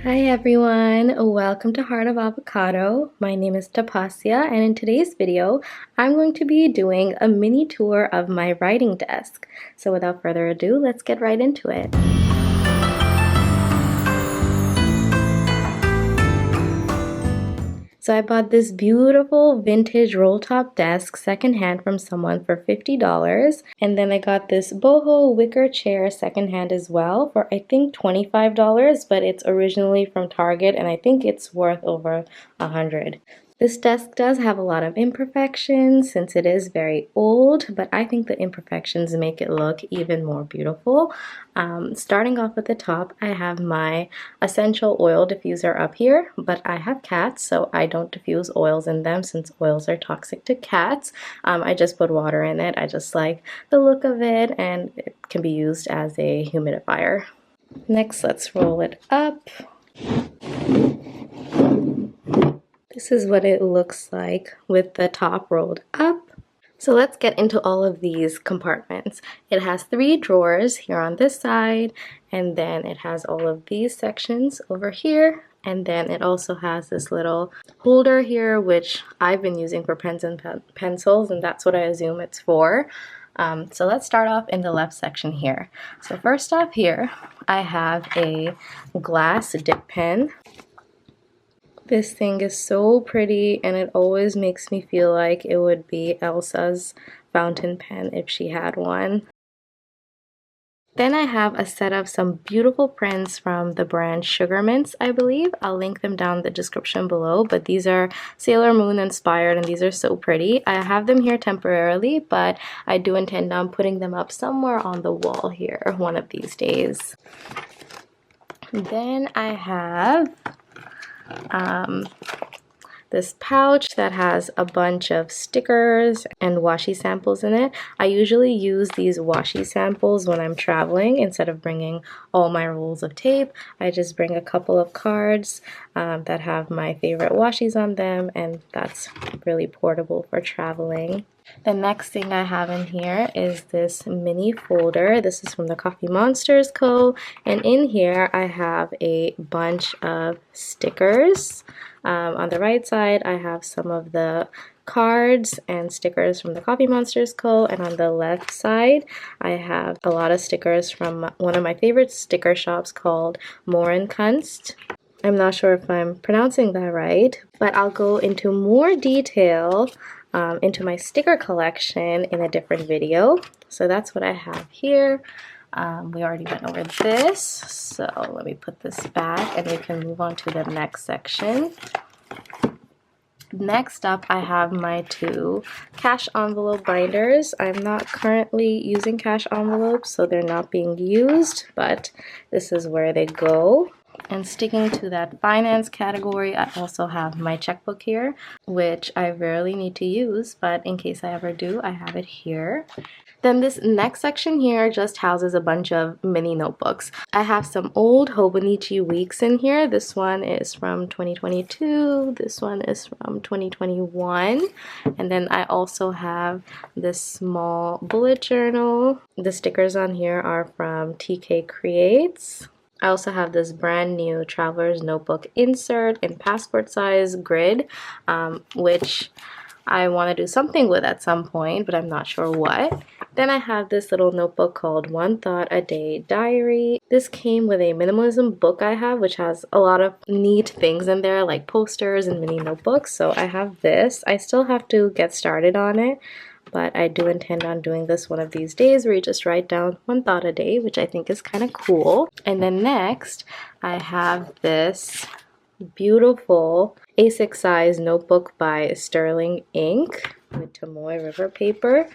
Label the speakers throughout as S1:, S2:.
S1: Hi everyone, welcome to Heart of Avocado. My name is Tapasya, and in today's video I'm going to be doing a mini tour of my writing desk. So without further ado, let's get right into it. So I bought this beautiful vintage roll top desk secondhand from someone for $50. And then I got this boho wicker chair secondhand as well for I think $25, but it's originally from Target and I think it's worth over $100. This desk does have a lot of imperfections since it is very old, but I think the imperfections make it look even more beautiful. Starting off at the top, I have my essential oil diffuser up here, but I have cats, so I don't diffuse oils in them since oils are toxic to cats. I just put water in it. I just like the look of it, and it can be used as a humidifier. Next, let's roll it up. This is what it looks like with the top rolled up. So let's get into all of these compartments. It has 3 drawers here on this side, and then it has all of these sections over here, and then it also has this little holder here, which I've been using for pens and pencils, and that's what I assume it's for. So let's start off in the left section here. So first off here, I have a glass dip pen. This thing is so pretty, and it always makes me feel like it would be Elsa's fountain pen if she had one. Then I have a set of some beautiful prints from the brand Sugar Mints, I believe. I'll link them down in the description below, but these are Sailor Moon inspired and these are so pretty. I have them here temporarily, but I do intend on putting them up somewhere on the wall here one of these days. Then I have this pouch that has a bunch of stickers and washi samples in it. I usually use these washi samples when I'm traveling. Instead of bringing all my rolls of tape, I just bring a couple of cards that have my favorite washis on them, and that's really portable for traveling. The next thing I have in here is this mini folder. This is from the Coffee Monsters Co. And in here I have a bunch of stickers. On the right side I have some of the cards and stickers from the Coffee Monsters Co. And on the left side I have a lot of stickers from one of my favorite sticker shops called Kunst. I'm not sure if I'm pronouncing that right, but I'll go into more detail into my sticker collection in a different video. So that's what I have here. We already went over this, so let me put this back and we can move on to the next section. Next up, I have my 2 cash envelope binders. I'm not currently using cash envelopes, so they're not being used, but this is where they go. And sticking to that finance category, I also have my checkbook here, which I rarely need to use, but in case I ever do, I have it here. Then this next section here just houses a bunch of mini notebooks. I have some old Hobonichi Weeks in here. This one is from 2022, this one is from 2021, and then I also have this small bullet journal. The stickers on here are from TK Creates. I also have this brand new Traveler's Notebook insert in passport size grid, which I want to do something with at some point, but I'm not sure what. Then I have this little notebook called One Thought a Day Diary. This came with a minimalism book I have, which has a lot of neat things in there like posters and mini notebooks. So I have this. I still have to get started on it, but I do intend on doing this one of these days where you just write down one thought a day, which I think is kind of cool. And then next, I have this beautiful A6 size notebook by Sterling Ink with Tomoe River paper.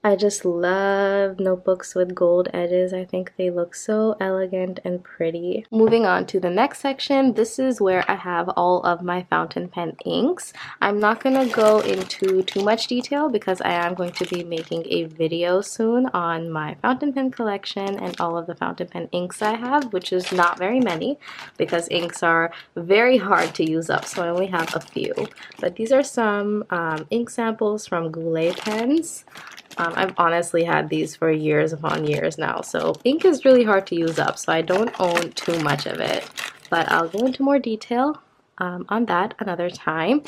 S1: I just love notebooks with gold edges. I think they look so elegant and pretty. Moving on to the next section, this is where I have all of my fountain pen inks. I'm not going to go into too much detail because I am going to be making a video soon on my fountain pen collection and all of the fountain pen inks I have, which is not very many because inks are very hard to use up, so I only have a few. But these are some ink samples from Goulet pens. I've honestly had these for years upon years now, so ink is really hard to use up, so I don't own too much of it. but I'll go into more detail on that another time.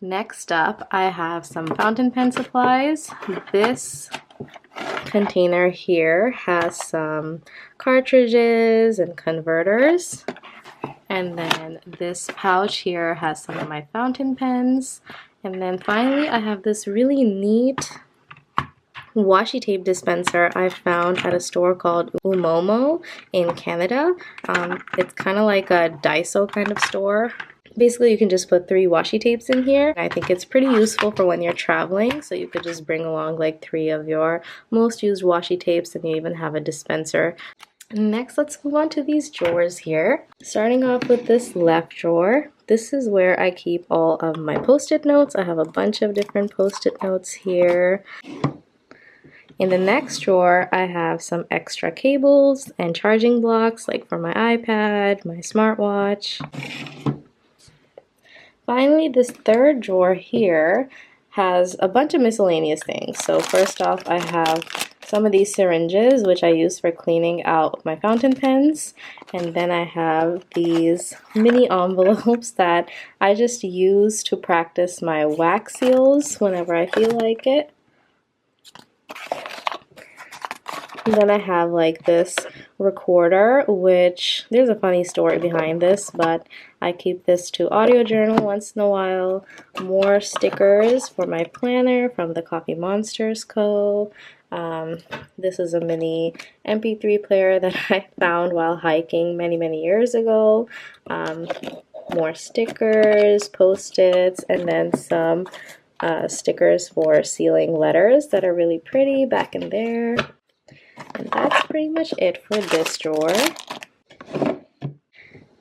S1: Next up, I have some fountain pen supplies. This container here has some cartridges and converters. And then this pouch here has some of my fountain pens. And then finally, I have this really neat washi tape dispenser I found at a store called Umomo in Canada. It's kind of like a Daiso kind of store. Basically, you can just put 3 washi tapes in here. I think it's pretty useful for when you're traveling, so you could just bring along like 3 of your most used washi tapes, and you even have a dispenser. Next, let's move on to these drawers here. Starting off with this left drawer. This is where I keep all of my post-it notes. I have a bunch of different post-it notes here. In the next drawer, I have some extra cables and charging blocks, like for my iPad, my smartwatch. Finally, this third drawer here has a bunch of miscellaneous things. So first off, I have some of these syringes, which I use for cleaning out my fountain pens. And then I have these mini envelopes that I just use to practice my wax seals whenever I feel like it. And then I have like this recorder, which there's a funny story behind this, but I keep this to audio journal once in a while. More stickers for my planner from the Coffee Monsters Co. This is a mini MP3 player that I found while hiking many years ago. More stickers, post-its, and then some stickers for sealing letters that are really pretty back in there. And that's pretty much it for this drawer.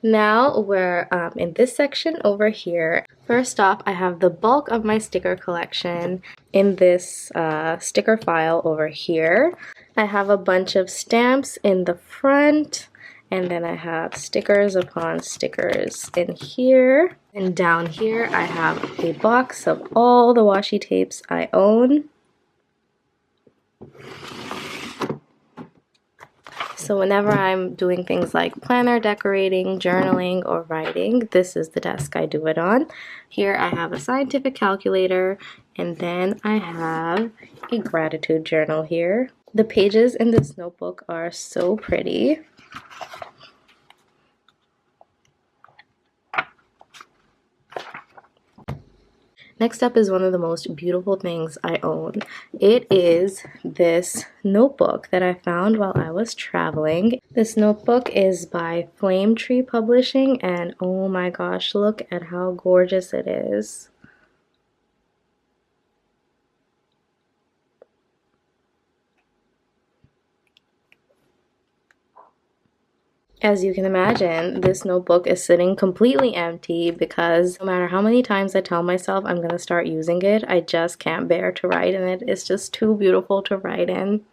S1: Now we're in this section over here. First off, I have the bulk of my sticker collection in this sticker file over here. I have a bunch of stamps in the front, and then I have stickers upon stickers in here. And down here, I have a box of all the washi tapes I own. So whenever I'm doing things like planner decorating, journaling, or writing, this is the desk I do it on. Here I have a scientific calculator, and then I have a gratitude journal here. The pages in this notebook are so pretty. Next up is one of the most beautiful things I own. It is this notebook that I found while I was traveling. This notebook is by Flame Tree Publishing, and oh my gosh, look at how gorgeous it is. As you can imagine, this notebook is sitting completely empty because no matter how many times I tell myself I'm going to start using it, I just can't bear to write in it. It's just too beautiful to write in.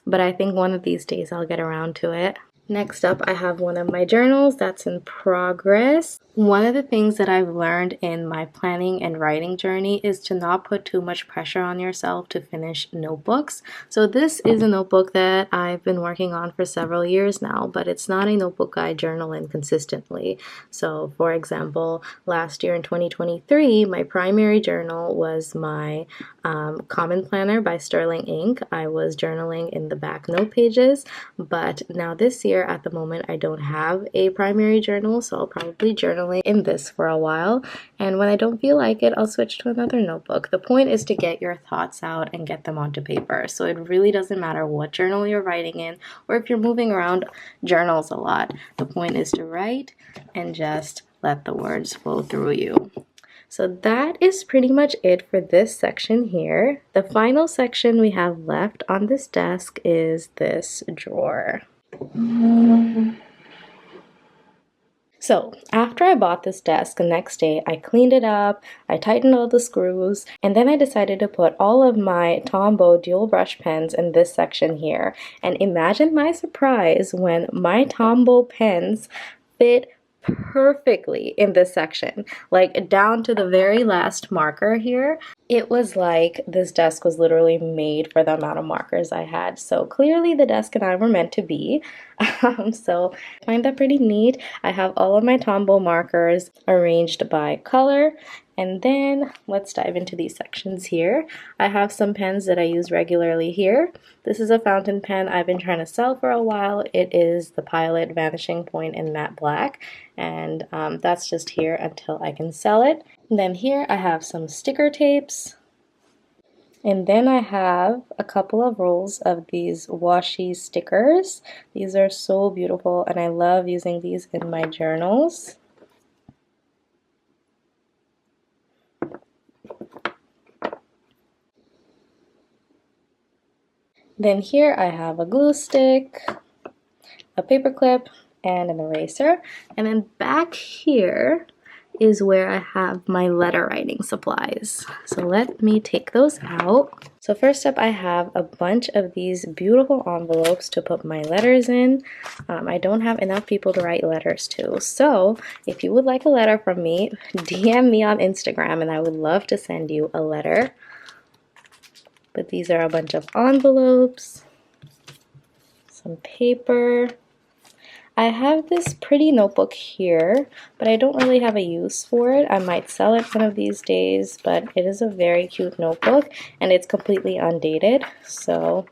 S1: But I think one of these days I'll get around to it. Next up, I have one of my journals that's in progress. One of the things that I've learned in my planning and writing journey is to not put too much pressure on yourself to finish notebooks. So this is a notebook that I've been working on for several years now, but it's not a notebook I journal in consistently. So for example, last year in 2023, my primary journal was my Common Planner by Sterling Ink. I was journaling in the back note pages, but now this year at the moment I don't have a primary journal, so I'll probably journal in this for a while, and when I don't feel like it, I'll switch to another notebook. The point is to get your thoughts out and get them onto paper, so it really doesn't matter what journal you're writing in or if you're moving around journals a lot. The point is to write and just let the words flow through you. So that is pretty much it for this section here. The final section we have left on this desk is this drawer. So after I bought this desk, the next day I cleaned it up, I tightened all the screws, and then I decided to put all of my Tombow dual brush pens in this section here. And imagine my surprise when my Tombow pens fit perfectly in this section, like down to the very last marker here. It was like this desk was literally made for the amount of markers I had. So clearly the desk and I were meant to be. So I find that pretty neat. I have all of my Tombow markers arranged by color. And then let's dive into these sections here. I have some pens that I use regularly here. This is a fountain pen I've been trying to sell for a while. It is the Pilot Vanishing Point in matte black, and that's just here until I can sell it. And then here I have some sticker tapes. And then I have a couple of rolls of these washi stickers. These are so beautiful, and I love using these in my journals. Then here I have a glue stick, a paper clip, and an eraser. And then back here is where I have my letter writing supplies. So let me take those out. So first up, I have a bunch of these beautiful envelopes to put my letters in. I don't have enough people to write letters to. So if you would like a letter from me, DM me on Instagram and I would love to send you a letter. But these are a bunch of envelopes, some paper. I have this pretty notebook here, but I don't really have a use for it. I might sell it one of these days, but it is a very cute notebook and it's completely undated. So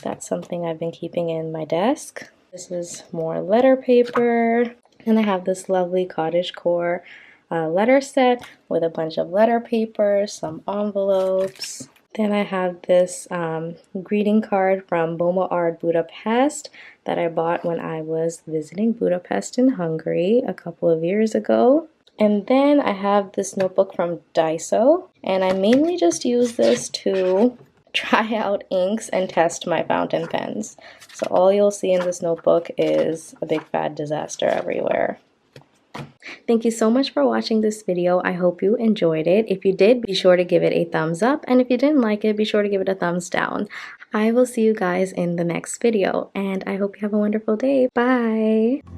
S1: that's something I've been keeping in my desk. This is more letter paper. And I have this lovely cottagecore letter set with a bunch of letter paper, some envelopes. Then I have this greeting card from Boma Art Budapest that I bought when I was visiting Budapest in Hungary a couple of years ago. And then I have this notebook from Daiso, and I mainly just use this to try out inks and test my fountain pens. So all you'll see in this notebook is a big fat disaster everywhere. Thank you so much for watching this video. I hope you enjoyed it. If you did, be sure to give it a thumbs up. And if you didn't like it, be sure to give it a thumbs down. I will see you guys in the next video. And I hope you have a wonderful day. Bye!